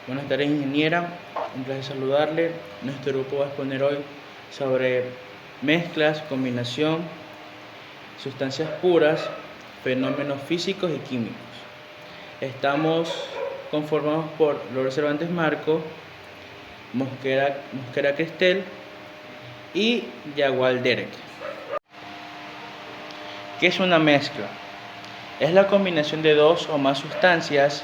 Buenas tardes, ingeniera. Un placer saludarle. Nuestro grupo va a exponer hoy sobre mezclas, combinación, sustancias puras, fenómenos físicos y químicos. Estamos conformados por Lourdes Cervantes Marco, Mosquera Cristel y Yagual Derek. ¿Qué es una mezcla? Es la combinación de dos o más sustancias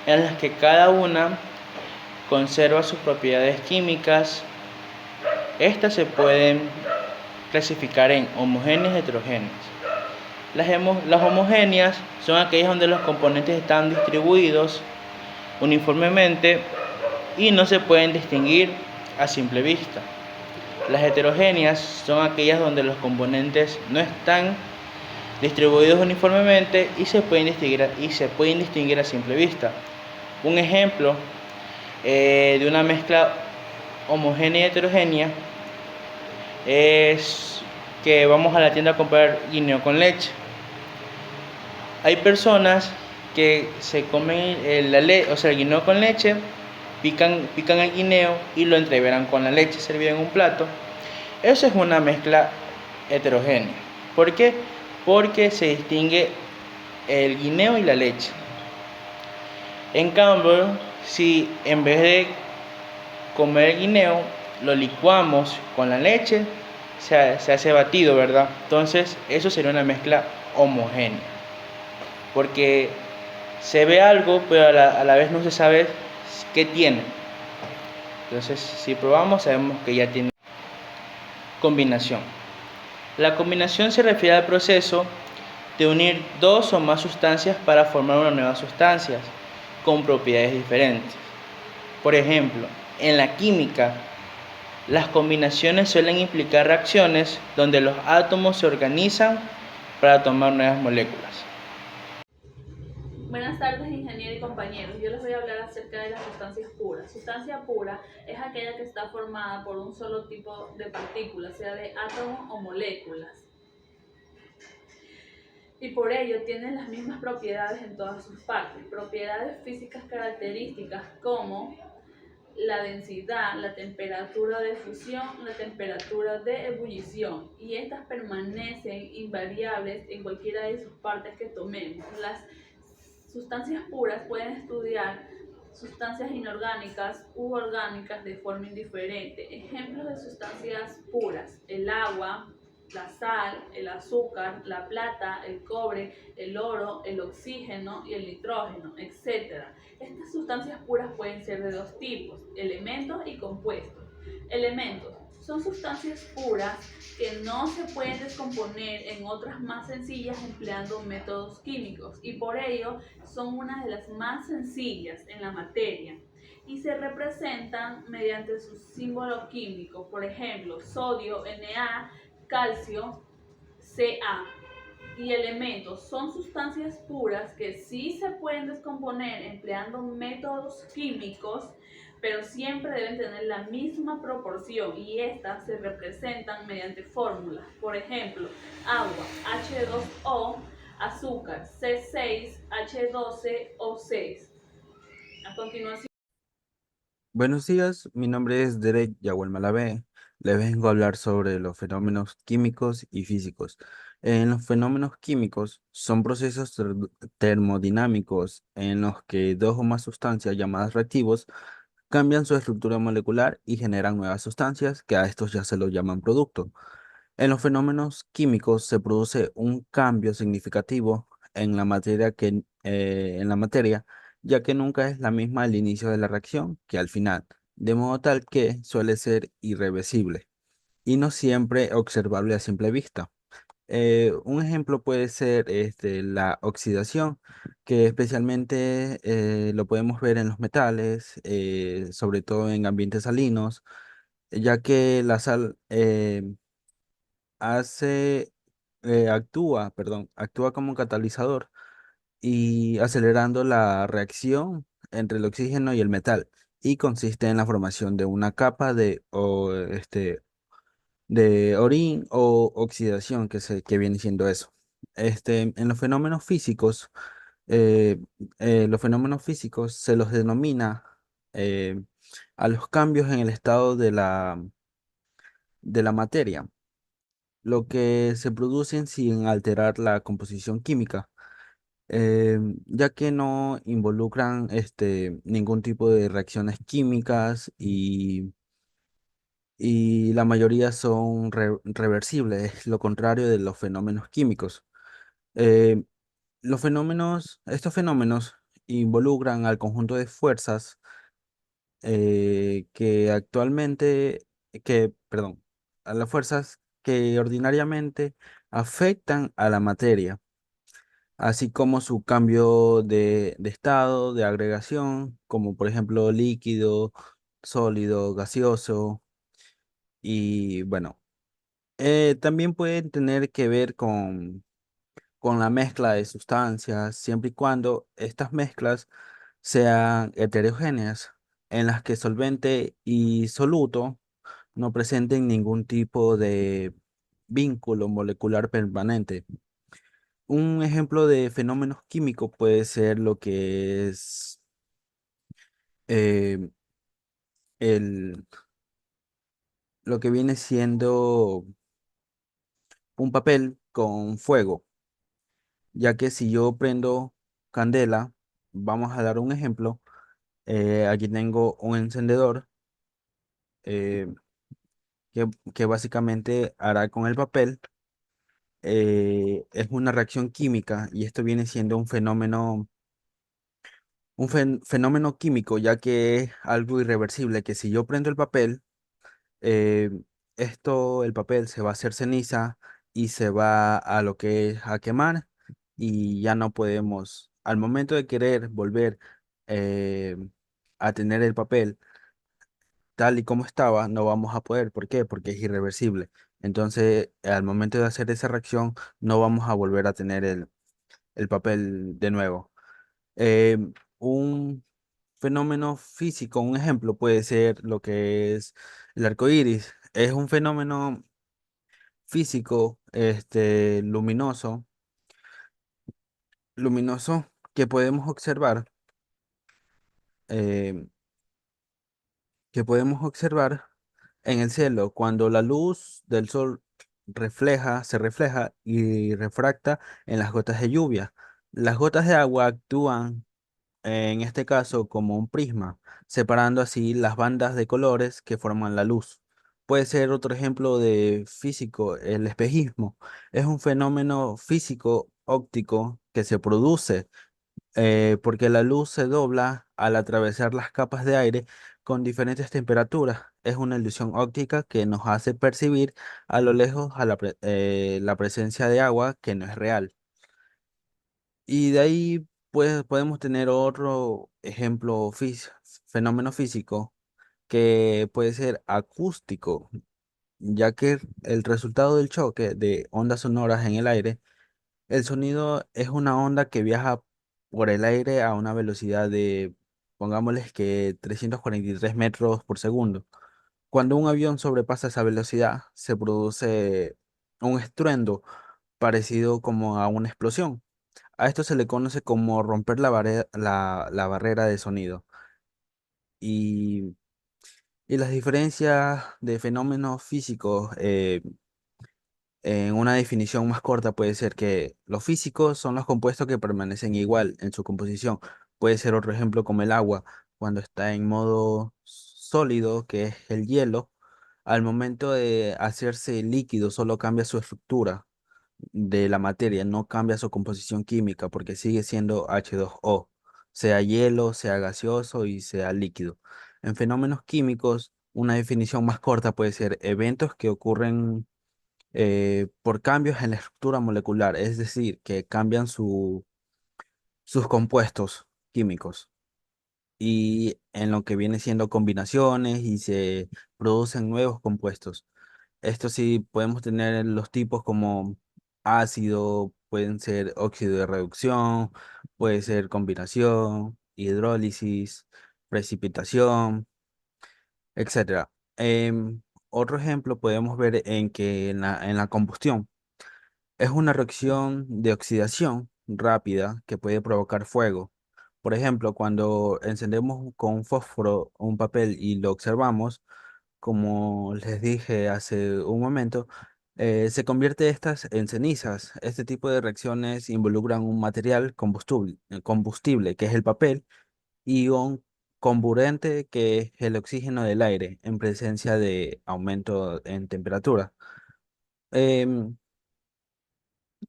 en las que cada una conserva sus propiedades químicas. Estas se pueden clasificar en homogéneas y heterogéneas. Las homogéneas son aquellas donde los componentes están distribuidos uniformemente y no se pueden distinguir a simple vista. Las heterogéneas son aquellas donde los componentes no están distribuidos uniformemente y se pueden distinguir a simple vista. Un ejemplo de una mezcla homogénea y heterogénea es que vamos a la tienda a comprar guineo con leche. Hay personas que se comen el guineo con leche, pican el guineo y lo entreveran con la leche servida en un plato. Eso es una mezcla heterogénea. ¿Por qué? Porque se distingue el guineo y la leche. En cambio, si en vez de comer el guineo lo licuamos con la leche, se hace batido, ¿verdad? Entonces, eso sería una mezcla homogénea. Porque se ve algo, pero a la vez no se sabe qué tiene. Entonces, si probamos, sabemos que ya tiene combinación. La combinación se refiere al proceso de unir dos o más sustancias para formar una nueva sustancia con propiedades diferentes. Por ejemplo, en la química, las combinaciones suelen implicar reacciones donde los átomos se organizan para tomar nuevas moléculas. Buenas tardes, ingeniero y compañeros. Yo les voy a hablar acerca de las sustancias puras. Sustancia pura es aquella que está formada por un solo tipo de partículas, sea de átomos o moléculas. Y por ello tienen las mismas propiedades en todas sus partes. Propiedades físicas características como la densidad, la temperatura de fusión, la temperatura de ebullición, y estas permanecen invariables en cualquiera de sus partes que tomemos. Las sustancias puras pueden estudiar sustancias inorgánicas u orgánicas de forma indiferente. Ejemplos de sustancias puras: el agua, la sal, el azúcar, la plata, el cobre, el oro, el oxígeno y el nitrógeno, etc. Estas sustancias puras pueden ser de dos tipos: elementos y compuestos. Elementos son sustancias puras que no se pueden descomponer en otras más sencillas empleando métodos químicos, y por ello son una de las más sencillas en la materia y se representan mediante su símbolo químico. Por ejemplo, sodio Na, calcio Ca. Y elementos son sustancias puras que sí se pueden descomponer empleando métodos químicos, pero siempre deben tener la misma proporción, y estas se representan mediante fórmulas. Por ejemplo, agua H2O, azúcar C6H12O6. A continuación. Buenos días, mi nombre es Derek Yahuel Malavé. Les vengo a hablar sobre los fenómenos químicos y físicos. En los fenómenos químicos son procesos termodinámicos en los que dos o más sustancias llamadas reactivos cambian su estructura molecular y generan nuevas sustancias que a estos ya se los llaman producto. En los fenómenos químicos se produce un cambio significativo en en la materia, ya que nunca es la misma al inicio de la reacción que al final, de modo tal que suele ser irreversible y no siempre observable a simple vista. Un ejemplo puede ser la oxidación, que especialmente lo podemos ver en los metales, sobre todo en ambientes salinos, ya que la sal actúa como un catalizador y acelerando la reacción entre el oxígeno y el metal, y consiste en la formación de una capa de orín o oxidación, que viene siendo eso. En los fenómenos físicos se los denomina a los cambios en el estado de la materia, lo que se producen sin alterar la composición química, ya que no involucran ningún tipo de reacciones químicas y la mayoría son reversibles, es lo contrario de los fenómenos químicos. Eh, estos fenómenos involucran al conjunto de fuerzas que actualmente, perdón, a las fuerzas que ordinariamente afectan a la materia, así como su cambio de estado, de agregación, como por ejemplo líquido, sólido, gaseoso, y bueno, también pueden tener que ver con la mezcla de sustancias, siempre y cuando estas mezclas sean heterogéneas, en las que solvente y soluto no presenten ningún tipo de vínculo molecular permanente. Un ejemplo de fenómenos químicos puede ser lo que es eh, el, lo que viene siendo un papel con fuego, ya que si yo prendo candela, vamos a dar un ejemplo. Aquí tengo un encendedor eh, que básicamente hará con el papel. Es una reacción química y esto viene siendo fenómeno químico, ya que es algo irreversible, que si yo prendo el papel, eh, el papel se va a hacer ceniza y se va a lo que es a quemar y ya no podemos, al momento de querer volver eh, a tener el papel tal y como estaba, no vamos a poder. ¿Por qué? Porque es irreversible. Entonces, al momento de hacer esa reacción, no vamos a volver a tener el papel de nuevo. Eh, un fenómeno físico, un ejemplo puede ser lo que es el arco iris. Es un fenómeno físico, luminoso que eh, podemos observar en el cielo cuando la luz del sol se refleja y refracta en las gotas de lluvia. Las gotas de agua actúan en este caso como un prisma, separando así las bandas de colores que forman la luz. Puede ser otro ejemplo de físico, el espejismo. Es un fenómeno físico óptico que se produce porque la luz se dobla al atravesar las capas de aire con diferentes temperaturas. Es una ilusión óptica que nos hace percibir a lo lejos la presencia de agua que no es real. Y de ahí pues, podemos tener otro ejemplo fenómeno físico que puede ser acústico, ya que el resultado del choque de ondas sonoras en el aire, el sonido es una onda que viaja por el aire a una velocidad de, pongámosles que 343 metros por segundo. Cuando un avión sobrepasa esa velocidad, se produce un estruendo parecido como a una explosión. A esto se le conoce como romper la barrera de sonido. Y, y las diferencias de fenómenos físicos, en una definición más corta puede ser que los físicos son los compuestos que permanecen igual en su composición. Puede ser otro ejemplo como el agua, cuando está en modo sólido, que es el hielo, al momento de hacerse líquido solo cambia su estructura de la materia, no cambia su composición química porque sigue siendo H2O, sea hielo, sea gaseoso y sea líquido. En fenómenos químicos, una definición más corta puede ser eventos que ocurren por cambios en la estructura molecular, es decir, que cambian sus compuestos químicos y en lo que viene siendo combinaciones y se producen nuevos compuestos. Esto sí, podemos tener los tipos como ácido, pueden ser óxido de reducción, puede ser combinación, hidrólisis, precipitación, etcétera. Otro ejemplo podemos ver en que en la combustión es una reacción de oxidación rápida que puede provocar fuego. Por ejemplo, cuando encendemos con fósforo un papel y lo observamos, como les dije hace un momento, se convierte estas en cenizas. Este tipo de reacciones involucran un material combustible, que es el papel, y un comburente, que es el oxígeno del aire, en presencia de aumento en temperatura. Em,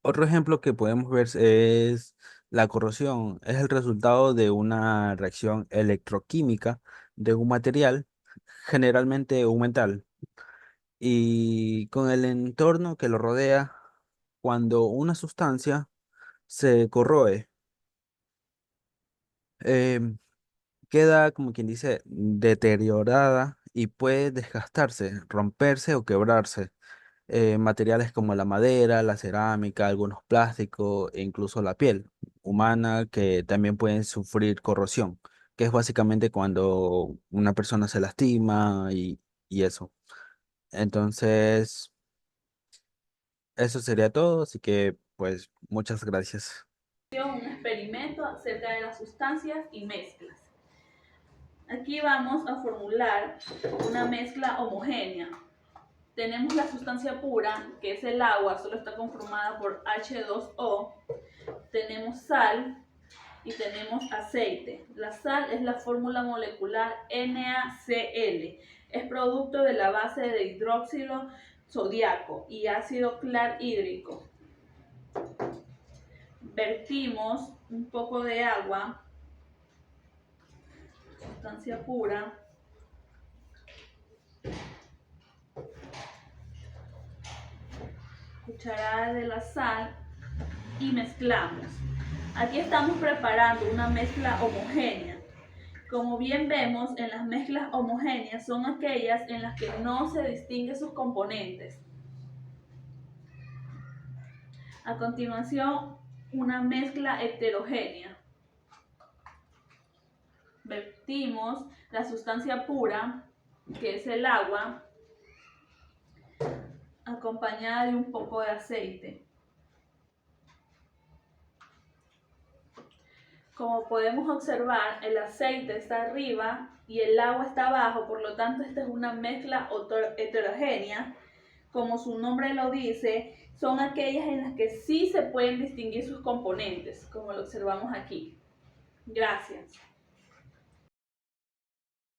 Otro ejemplo que podemos ver es la corrosión. Es el resultado de una reacción electroquímica de un material, generalmente un metal, y con el entorno que lo rodea. Cuando una sustancia se corroe, em, queda, como quien dice, deteriorada y puede desgastarse, romperse o quebrarse. Materiales como la madera, la cerámica, algunos plásticos e incluso la piel humana, que también pueden sufrir corrosión, que es básicamente cuando una persona se lastima y eso. Entonces, eso sería todo, así que pues muchas gracias. Un experimento acerca de las sustancias y mezclas. Aquí vamos a formular una mezcla homogénea. Tenemos la sustancia pura, que es el agua, solo está conformada por H2O. Tenemos sal y tenemos aceite. La sal es la fórmula molecular NaCl. Es producto de la base de hidróxido sodiaco y ácido clorhídrico. Vertimos un poco de agua, sustancia pura, cucharada de la sal y mezclamos. Aquí estamos preparando una mezcla homogénea. Como bien vemos, en las mezclas homogéneas son aquellas en las que no se distinguen sus componentes. A continuación, una mezcla heterogénea. Vertimos la sustancia pura, que es el agua, acompañada de un poco de aceite. Como podemos observar, el aceite está arriba y el agua está abajo, por lo tanto esta es una mezcla heterogénea. Como su nombre lo dice, son aquellas en las que sí se pueden distinguir sus componentes, como lo observamos aquí. Gracias.